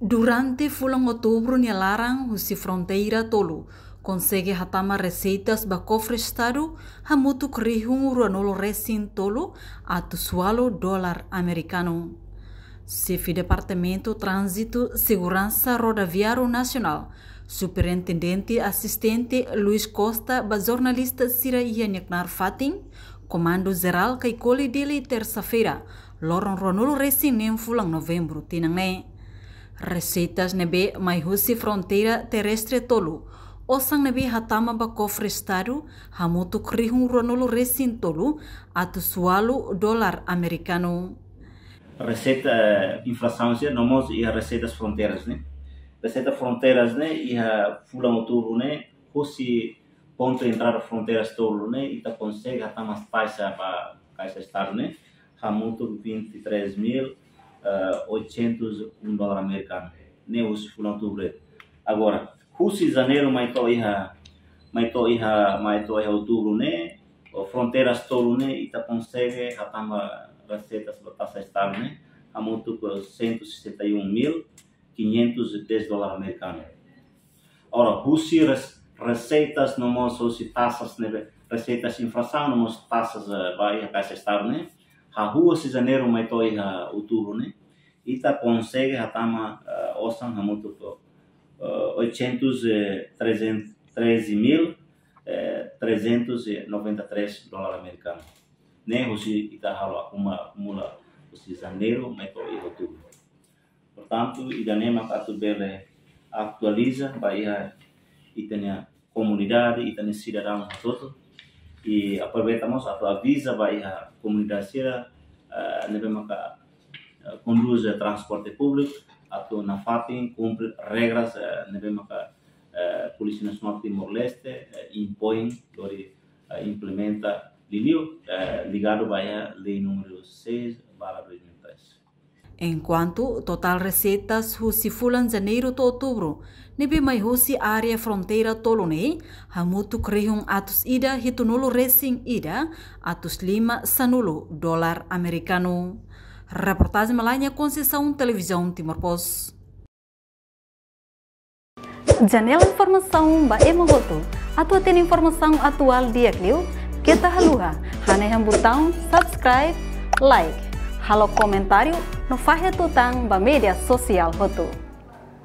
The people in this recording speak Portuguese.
Durante Fulan outubro nilarang husi Fronteira Tolu consegue Hatama Reseitas ba cofre estado hamutu krihung ruanolo resin Tolu atu sualo dólar americano. Chefe Departamento Trânsito Segurança Rodoviário Nacional, Superintendente Assistente Luiz Costa ba jornalista Sira Ianeknar Fatin, Comando Geral Kaikoli dele terça-feira, lorong ruanolo resin nem Fulan novembro tinangne. Reseitas nebe mai husi fronteira terrestre Tolu. Osang nebe Hatama ba cofre estado hamutu krihung ruanolo resin Tolu atu sualo dólar americano. Receita inflação é nomos e receitas fronteiras né. Receita fronteiras né e a Fulan outubro né husi ponto entrar fronteiras Tolu né e tá consegue Hatama taxa para caixa estado né hamutu 23.801 dólar americano, né? Os Fulan outubro. Agora, husi janeiro mais to iha outubro, né? Fronteiras Tolu, né? E tá consegue Hatama receitas taxa estado, né? Hamutu 161.510 dólar americano. Ora, husi receitas nomos husi taxas, né? Receitas inflação nomos taxas vai caixa estado, né? A rua se janeiro mais to iha outubro né e tá consegue Hatama osang hamutu 813.393 dólar americano né husi ita halo acumula husi janeiro mais to iha outubro. Portanto ida nema atu bele atualiza baia itania comunidade itania cidadão todo. E aproveitamos a avisa vai a comunidade nebe maka conduz transporte público atau na fatin cumpre regras nebe maka Polícia Nacional Timor Leste impõe dori implementa lilio ligado vai a lei número 6/2003. Enquanto total receitas husi Fulan janeiro to outubro nebe mai husi área fronteira Tolu nei hamutu krihung atus ida hitunulu racing ida atus 5 Sanulu dólar americano. Reportagem Malanya Conceição Televisão Timor Post. Janela informação ba emogoto atau tem informação atual dia kliu kita haluha hane botão subscribe like halo comentário no fahe tutang ba media sosial hotu.